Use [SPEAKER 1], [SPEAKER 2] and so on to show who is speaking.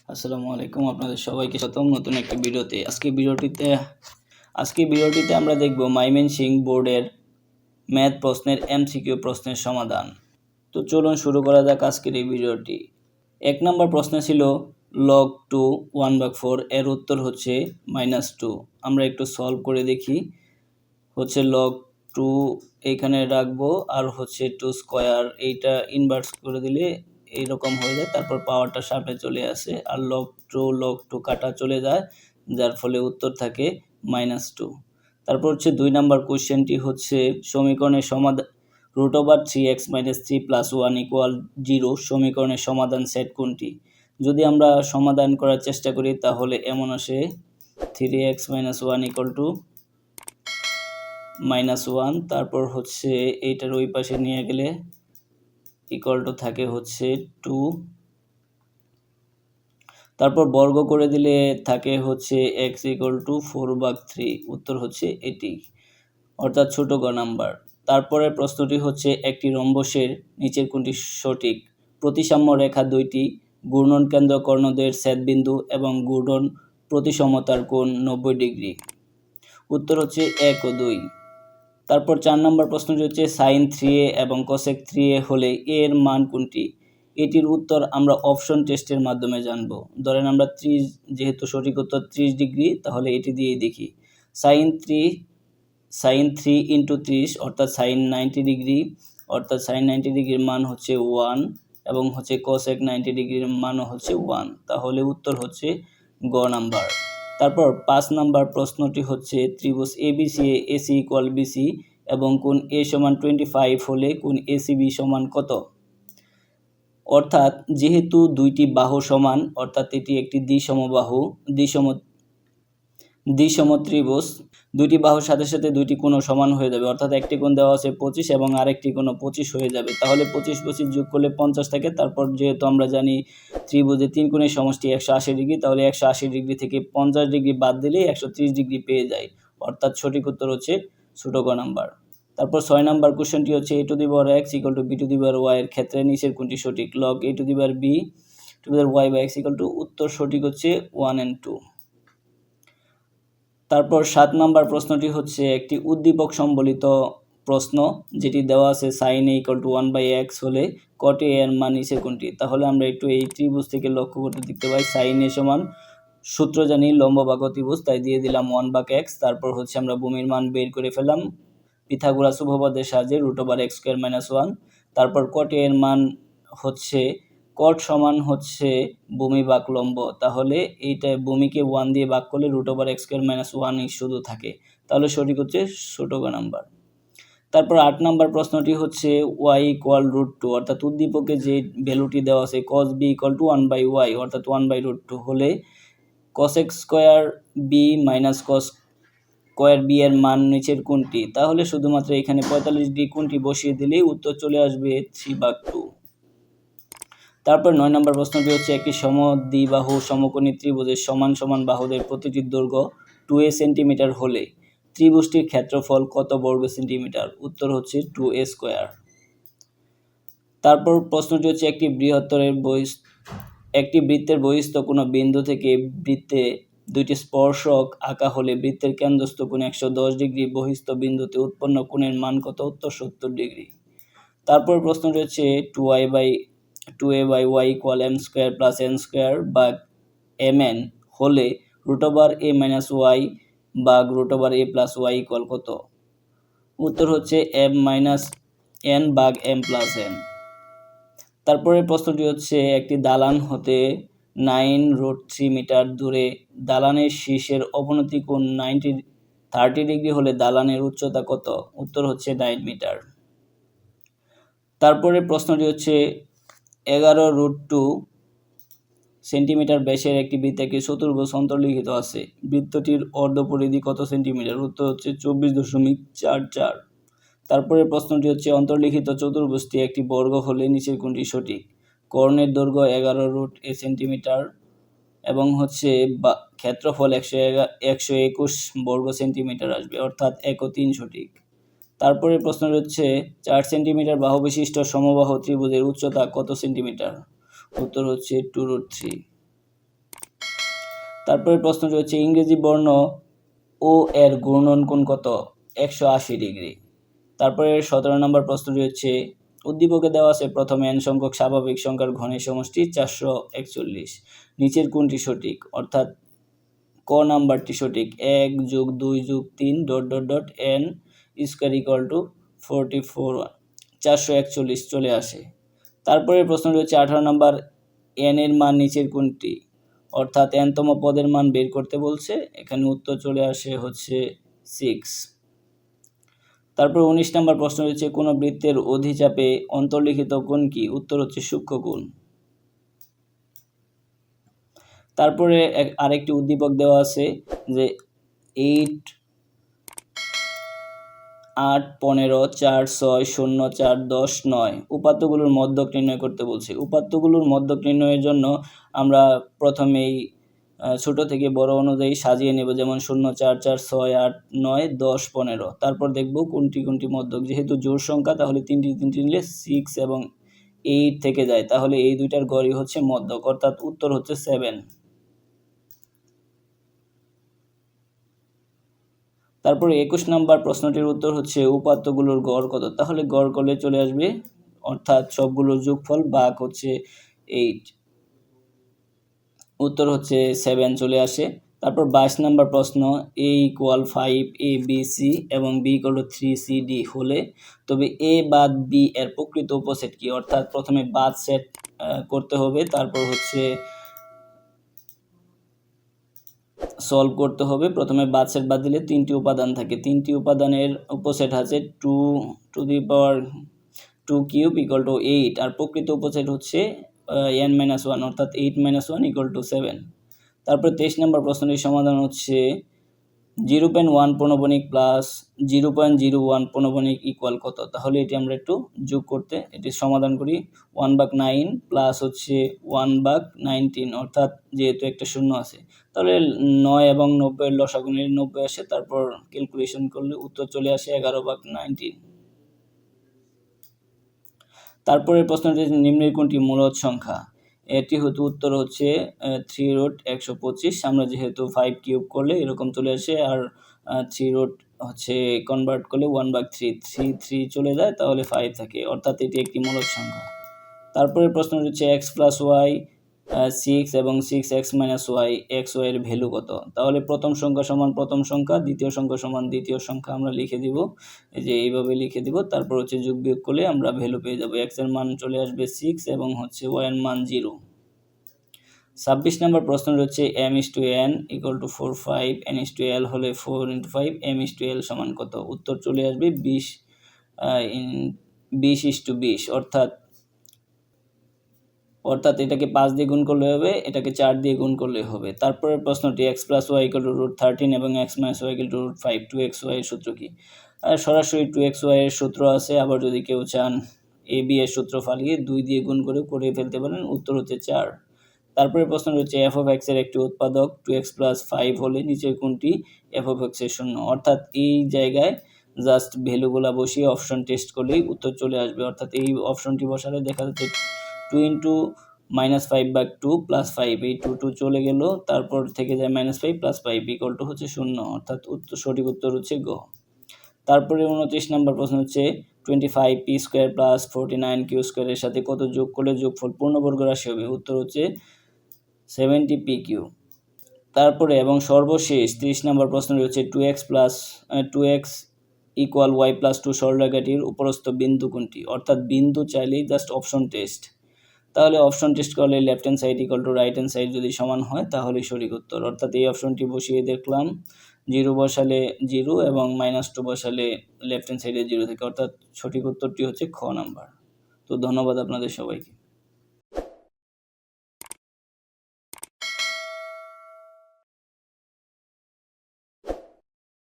[SPEAKER 1] আসসালামু আলাইকুম, আপনাদের সবাইকে স্বাগতম নতুন একটি ভিডিওতে। আজকে ভিডিওটিতে আমরা দেখব ময়মনসিংহ বোর্ডের ম্যাথ প্রশ্নের এমসিকিউ প্রশ্নের সমাধান। তো চলুন শুরু করা যাক আজকের এই ভিডিওটি। 1 নম্বর প্রশ্ন ছিল log 2 1/4 এর উত্তর হচ্ছে -2। আমরা একটু সলভ করে দেখি। হচ্ছে log 2 এইখানে রাখবো আর হচ্ছে 2 স্কয়ার এইটা ইনভার্স করে দিলে এইরকম হয়ে যায়, তারপর পাওয়ারটা সামনে চলে আসে আর log 2 কাটা চলে যায়, যার ফলে উত্তর থাকে -2। তারপর হচ্ছে 2 নাম্বার কোশ্চেনটি হচ্ছে সমীকরণের সমাধান √3x - 3 + 1 = 0 সমীকরণের সমাধান সেট কোনটি? যদি আমরা সমাধান করার চেষ্টা করি তাহলে এমন আসে 3x - 1 = -1, তারপর হচ্ছে এইটার ওই পাশে নিয়ে গেলে ইকুয়াল টু থাকে হচ্ছে 2, তারপর বর্গ করে দিলে থাকে হচ্ছে x = 4/3, উত্তর হচ্ছে এটি, অর্থাৎ ছোট গ নাম্বার। তারপরে প্রশ্নটি হচ্ছে একটি রম্বসের নিচের কোনটি সঠিক? প্রতিসাম্য রেখা দুইটি, ঘূর্ণন কেন্দ্র কর্ণদ্বয়ের ছেদবিন্দু এবং ঘূর্ণন প্রতিসমতার কোণ 90 ডিগ্রি। উত্তর হচ্ছে 1 ও 2। তারপর 4 নম্বর প্রশ্নটি হচ্ছে sin 3a এবং cosec 3a হলে a এর মান কোনটি? এটির উত্তর আমরা অপশন টেস্টের মাধ্যমে জানব। ধরেন আমরা 30, যেহেতু সঠিক উত্তর 30 ডিগ্রি, তাহলে এটি দিয়েই দেখি। sin 3 × 30 অর্থাৎ sin 90 ডিগ্রি, অর্থাৎ sin 90 ডিগ্রির মান হচ্ছে 1 এবং হচ্ছে cosec 90 ডিগ্রির মানও হচ্ছে 1, তাহলে উত্তর হচ্ছে গ নাম্বার। তারপর 5 নাম্বার প্রশ্নটি হচ্ছে ত্রিভুজ ABC AC = BC এবং কোণ A = 25 হলে কোণ ACB সমান কত? অর্থাৎ যেহেতু দুইটি বাহু সমান, অর্থাৎ এটি একটি দ্বিসম ত্রিভুজ, দুইটি বাহুর সাথে সাথে দুইটি কোণও সমান হয়ে যাবে, অর্থাৎ একটি কোণ দেওয়া আছে 25 এবং আরেকটি কোণও 25 হয়ে যাবে, তাহলে 25 যোগ করলে 50 থাকে। তারপর যেহেতু আমরা জানি ত্রিভুজের তিন কোণের সমষ্টি 180 ডিগ্রি, তাহলে 180 ডিগ্রি থেকে 50 ডিগ্রি বাদ দিলেই 130 ডিগ্রি পেয়ে যায়, অর্থাৎ সঠিক উত্তর হচ্ছে ছোট গ নাম্বার। তারপর 6 নাম্বার কোশ্চেনটি হচ্ছে a⁴x = b⁴y এর ক্ষেত্রে নিচের কোনটি সঠিক? log a⁴b⁴y/x উত্তর সঠিক হচ্ছে 1 and 2। তারপর 7 নাম্বার প্রশ্নটি হচ্ছে একটি উদ্দীপক সম্বলিত প্রশ্ন, যেটি দেওয়া আছে sin a = 1/x হলে cot a এর মান নিচের কোনটি? তাহলে আমরা একটু এই ত্রিভুজ থেকে লক্ষ্য করতে দেখতে পাই sin a সমান সূত্র জানি লম্ব বাহু ত্রিভুজ, তাই দিয়ে দিলাম 1/x। তারপর হচ্ছে আমরা ভূমির মান বের করে ফেললাম পিথাগোরাস উপপাদ্যের সাহায্যে √x² - 1। তারপর cot a এর মান হচ্ছে cot সমান হচ্ছে ভূমি ভাগ লম্ব, তাহলে এইটা ভূমিকে 1 দিয়ে ভাগ করলে √x² - 1 শুধু থাকে, তাহলে সঠিক হচ্ছে ছোট গ নাম্বার। তারপর 8 নাম্বার প্রশ্নটি হচ্ছে y = √2, অর্থাৎ উদ্দীপকে যে ভ্যালুটি দেওয়া আছে cos b = 1/y অর্থাৎ 1/√2 হলে cosec square b - cos square b এর মান নিচের কোনটি? তাহলে শুধুমাত্র এখানে 45 ডিগ্রি কোণটি বসিয়ে দিলেই উত্তর চলে আসবে 3/2। তারপর 9 নম্বর প্রশ্নটি হচ্ছে একটি সমদ্বিবাহু সমকোণী ত্রিভুজের সমান সমান বাহুদের প্রতিটির দৈর্ঘ্য 2a সেন্টিমিটার হলে ত্রিভুজটির ক্ষেত্রফল কত বর্গ সেন্টিমিটার? উত্তর হচ্ছে 2a²। তারপর প্রশ্নটি হচ্ছে একটি বৃত্তের বহিস্থ কোনো বিন্দু থেকে বৃত্তে দুইটি স্পর্শক আঁকা হলে বৃত্তের কেন্দ্রস্থ কোণ 110 ডিগ্রি, বহিস্থ বিন্দুতে উৎপন্ন কোণের মান কত? উত্তর 70 ডিগ্রি। তারপর প্রশ্নটি হচ্ছে 2a/y = m² + n² বা mn হলে √a - y ভাগ √a + y = কত? উত্তর হচ্ছে m - n ভাগ m + n। তারপরে প্রশ্নটি হচ্ছে একটি দালান হতে 9√3 মিটার দূরে দালানের শীর্ষের অবনতি কোণ 30 ডিগ্রি হলে দালানের উচ্চতা কত? উত্তর হচ্ছে 9 মিটার। তারপরে প্রশ্নটি হচ্ছে 11√2 সেন্টিমিটার ব্যাসের একটি বৃত্তে একটি চতুর্ভুজ অন্তর্লিখিত আছে, বৃত্তটির অর্ধপরিধি কত সেন্টিমিটার? উত্তর হচ্ছে 24.44। তারপরে প্রশ্নটি হচ্ছে অন্তর্লিখিত চতুর্ভুজটি একটি বর্গ হলে নিচের কোনটি সঠিক? কর্ণের দৈর্ঘ্য 11√a সেন্টিমিটার এবং হচ্ছে ক্ষেত্রফল 121 বর্গ সেন্টিমিটার আসবে, অর্থাৎ 1 ও 3 সঠিক। তারপরে প্রশ্নটি হচ্ছে 4 সেন্টিমিটার বাহু বিশিষ্ট সমবাহু ত্রিভুজের উচ্চতা কত সেন্টিমিটার? উত্তর হচ্ছে 2√3। তারপরে প্রশ্নটি হচ্ছে ইংরেজি বর্ণ ও এর ঘূর্ণন কোণ কত? 180 ডিগ্রি। তারপরে 17 নম্বর প্রশ্নটি হচ্ছে উদ্দীপকে দেওয়া আছে প্রথমে n সংখ্যক স্বাভাবিক সংখ্যার ঘনের সমষ্টি 441, নিচের কোনটি সঠিক? অর্থাৎ ক নাম্বারটি সঠিক, 1 + 2 + 3 ... n স্কয়ার ইকুয়াল টু 44 441 চলে আসে। তারপরে প্রশ্নটি হচ্ছে 18 নম্বর, n এর মান নিচের কোনটি? অর্থাৎ n তম পদের মান বের করতে বলছে, এখানে উত্তর চলে আসে হচ্ছে 6। তারপর 19 নম্বর প্রশ্ন হচ্ছে কোন বৃত্তের অধিচাপে অন্তর্লিখিত কোণ কি? উত্তর হচ্ছে সূক্ষ্ম কোণ। তারপরে আরেকটি উদ্দীপক দেওয়া আছে যে 8, 8, 15, 4, 6, 0, 4, 10, 9 উপাত্তগুলোর মধ্যক নির্ণয় করতে বলছে। উপাত্তগুলোর মধ্যক নির্ণয়ের জন্য আমরা প্রথমেই ছোট থেকে বড় অনুযায়ী সাজিয়ে নেব, যেমন 0, 4, 4, 6, 8, 9, 10, 15। তারপর দেখব কোনটি কোনটি মধ্যক। যেহেতু জোড় সংখ্যা তাহলে তিনটি নিলে 6 এবং 8 থেকে যায়, তাহলে এই দুইটার গড়ই হচ্ছে মধ্যক, অর্থাৎ উত্তর হচ্ছে 7। তারপরে 21 নম্বর প্রশ্নটির উত্তর হচ্ছে উপাত্তগুলোর গড় কত? তাহলে গড় করলে চলে আসবে, অর্থাৎ সবগুলোর যোগফল ভাগ হচ্ছে 8, উত্তর হচ্ছে 7 চলে আসে। তারপর 22 নম্বর প্রশ্ন, a = 5, a b c এবং b = 3 c d হলে তবে a বাদ b এর প্রকৃত উপসেট কি? অর্থাৎ প্রথমে বাদ সেট করতে হবে, তারপর হচ্ছে সলভ করতে হবে। প্রথমে বাদ সেট বাদ দিলে 3টি উপাদান থাকে, 3টি উপাদানের উপসেট আছে 2 কিউব = 8, আর প্রকৃত উপসেট হচ্ছে n-1, অর্থাৎ 8 - 1 = 7। তারপর 23 নম্বর প্রশ্নটির সমাধান হচ্ছে 0.1 পৌনঃপুনিক প্লাস 0.01 পৌনঃপুনিক ইকুয়াল কত? তাহলে এটি আমরা একটু যোগ করতে এটি সমাধান করি। 1/9 প্লাস হচ্ছে 1/19, অর্থাৎ যেহেতু একটা শূন্য আছে তাহলে 9 এবং 90 এর লসাগু নিলে 90 আসে, তারপর ক্যালকুলেশন করলে উত্তর চলে আসে 11/19। তারপরে প্রশ্নটি নিম্নের কোনটি মূলদ সংখ্যা? এটি উত্তর হচ্ছে 3√125। আমরা যেহেতু 5 কিউব করলে এরকম চলে আসে, আর 3 হচ্ছে কনভার্ট করলে 1/3, 3 চলে যায়, তাহলে 5 থাকে, অর্থাৎ এটি একটি মূলদ সংখ্যা। তারপরে প্রশ্ন হচ্ছে x + y 6 এবং 6x - y x y এর ভ্যালু কত? তাহলে প্রথম সংখ্যা সমান প্রথম সংখ্যা, দ্বিতীয় সংখ্যা সমান দ্বিতীয় সংখ্যা আমরা লিখে দিব, এই যে এইভাবে লিখে দিব। তারপর হচ্ছে যোগ বিয়োগ করলে আমরা ভ্যালু পেয়ে যাব, x এর মান চলে আসবে 6 এবং হচ্ছে y এর মান 0। 26 নম্বর প্রশ্ন হচ্ছে m/n = 4, 5, n/l হলে 4 × 5, m/l সমান কত? উত্তর চলে আসবে 20:20, অর্থাৎ এটাকে 5 দিয়ে গুণ করলে হবে, এটাকে 4 দিয়ে গুণ করলে হবে। তারপরের প্রশ্নটি x + y = √13 এবং x - y = √5, 2xy এর সূত্র কি? সরাসরি 2xy এর সূত্র আছে, আবার যদি কেউ চান ab এর সূত্র ফালিয়ে 2 দিয়ে গুণ করে ফেলতে পারেন, উত্তর হচ্ছে 4। তারপরে প্রশ্ন হচ্ছে f(x) এর একটি উৎপাদক 2x + 5 হলে নিচের কোনটি f(x) এর শূন্য? অর্থাৎ এই জায়গায় জাস্ট ভ্যালুগুলা বসিয়ে অপশন টেস্ট করলেই উত্তর চলে আসবে, অর্থাৎ এই অপশনটি বসালে দেখা যাচ্ছে 2 × -5/2 + 5, এই 2 চলে গেল, তারপর থেকে যায় -5 + 5 = হচ্ছে 0, অর্থাৎ সঠিক উত্তর হচ্ছে গ। তারপরে 29 নম্বর প্রশ্ন হচ্ছে 25p² + 49q² এর সাথে কত যোগ করলে যোগফল পূর্ণবর্গ রাশি হবে? উত্তর হচ্ছে 70pq। তারপরে এবং সর্বশেষ 30 নম্বর প্রশ্ন হচ্ছে 2x = y + 2 সরলরেখাটির উপরস্থ বিন্দু কোনটি? অর্থাৎ বিন্দু চাইলেই জাস্ট অপশন টেস্ট, তাহলে অপশন টেস্ট করলে left hand side = right hand side যদি সমান হয় তাহলে সঠিক উত্তর, অর্থাৎ এই অপশনটি বসিয়ে দেখলাম, 0 বসালে 0 এবং -2 বসালে লেফট হ্যান্ড সাইডে 0 থাকে, অর্থাৎ সঠিক উত্তরটি হচ্ছে খ নাম্বার। তো ধন্যবাদ আপনাদের সবাইকে।